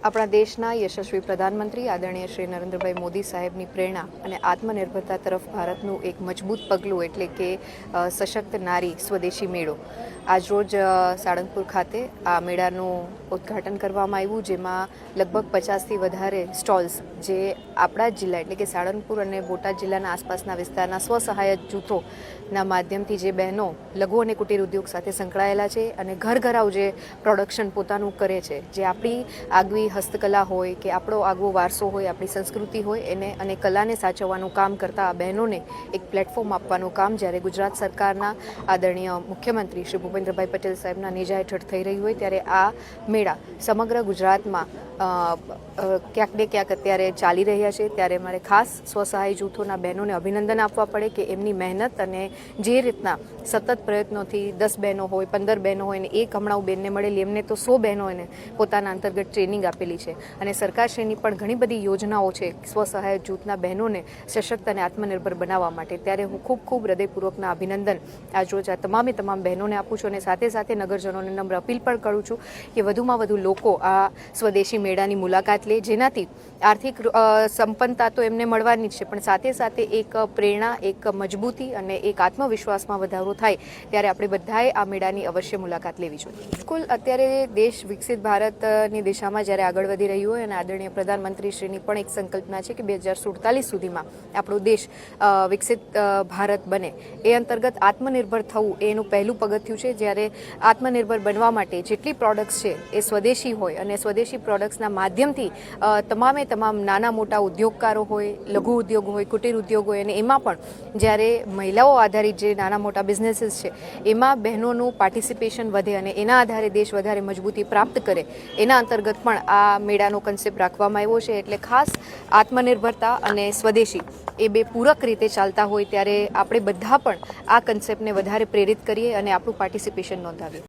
આપણા દેશના યશસ્વી પ્રધાનમંત્રી આદરણીય શ્રી નરેન્દ્રભાઈ મોદી સાહેબની પ્રેરણા અને આત્મનિર્ભરતા તરફ ભારતનું એક મજબૂત પગલું એટલે કે સશક્ત નારી સ્વદેશી મેળો આજરોજ સાળંગપુર ખાતે આ મેળાનું ઉદ્ઘાટન કરવામાં આવ્યું, જેમાં લગભગ 50થી વધારે સ્ટોલ્સ જે આપણા જિલ્લા એટલે કે સાળંગપુર અને બોટાદ જિલ્લાના આસપાસના વિસ્તારના સ્વસહાય જૂથોના માધ્યમથી જે બહેનો લઘુ અને કુટીર ઉદ્યોગ સાથે સંકળાયેલા છે અને ઘરઘરાવ જે પ્રોડક્શન પોતાનું કરે છે, જે આપણી આગવી હસ્તકલા હોય કે આપણો આગવો વારસો હોય, આપણી સંસ્કૃતિ હોય એને અને કલાને સાચવવાનું કામ કરતા આ બહેનોને એક પ્લેટફોર્મ આપવાનું કામ જ્યારે ગુજરાત સરકારના આદરણીય મુખ્યમંત્રી શ્રી ભૂપેન્દ્રભાઈ પટેલ સાહેબના નેજા હેઠળ થઈ રહ્યું હોય ત્યારે આ મેળા સમગ્ર ગુજરાતમાં ક્યાંક ને ક્યાંક અત્યારે ચાલી રહ્યા છે. ત્યારે મારે ખાસ સ્વસહાય જૂથોના બહેનોને અભિનંદન આપવા પડે કે એમની મહેનત અને જે રીતના સતત પ્રયત્નોથી 10 બહેનો હોય 15 બહેનો હોય ને એક હમણાં બેનને મળેલી એમને તો 100 બહેનોને પોતાના અંતર્ગત ટ્રેનિંગ આપેલી છે અને સરકારશ્રીની પણ ઘણી બધી યોજનાઓ છે સ્વસહાય જૂથના બહેનોને સશક્ત અને આત્મનિર્ભર બનાવવા માટે. ત્યારે હું ખૂબ હૃદયપૂર્વકના અભિનંદન આજરોજ આ તમામ બહેનોને આપું છું અને સાથે સાથે નગરજનોને નમ્ર અપીલ પણ કરું છું કે વધુમાં વધુ લોકો આ સ્વદેશી મેળાની મુલાકાત લે, જેનાથી આર્થિક સંપન્નતા તો એમને મળવાની જ છે પણ સાથે સાથે એક પ્રેરણા, એક મજબૂતી અને એક આત્મવિશ્વાસમાં વધારો થાય. ત્યારે આપણે બધાએ આ મેળાની અવશ્ય મુલાકાત લેવી જોઈએ. બિલકુલ, અત્યારે દેશ વિકસિત ભારતની દિશામાં જ્યારે આગળ વધી રહ્યું હોય અને આદરણીય પ્રધાનમંત્રીશ્રીની પણ એક સંકલ્પના છે કે 2047 સુધીમાં આપણો દેશ વિકસિત ભારત બને. એ અંતર્ગત આત્મનિર્ભર થવું એનું પહેલું પગથિયું છે. જ્યારે આત્મનિર્ભર બનવા માટે જેટલી પ્રોડક્ટ્સ છે એ સ્વદેશી હોય અને સ્વદેશી પ્રોડક્ટ્સના માધ્યમથી તમામ નાના મોટા ઉદ્યોગકારો હોય, લઘુ ઉદ્યોગ હોય, કુટીર ઉદ્યોગ હોય અને એમાં પણ જ્યારે મહિલાઓ આધારિત જે નાના મોટા બિઝનેસીસ છે એમાં બહેનોનું પાર્ટિસિપેશન વધે અને એના આધારે દેશ વધારે મજબૂતી પ્રાપ્ત કરે, એના અંતર્ગત પણ આ મેળાનો કન્સેપ્ટ રાખવામાં આવ્યો છે. એટલે ખાસ આત્મનિર્ભરતા અને સ્વદેશી એ બે પૂરક રીતે ચાલતા હોય ત્યારે આપણે બધા પણ આ કન્સેપ્ટને વધારે પ્રેરિત કરીએ અને આપણું પાર્ટિસિપેશન નોંધાવીએ.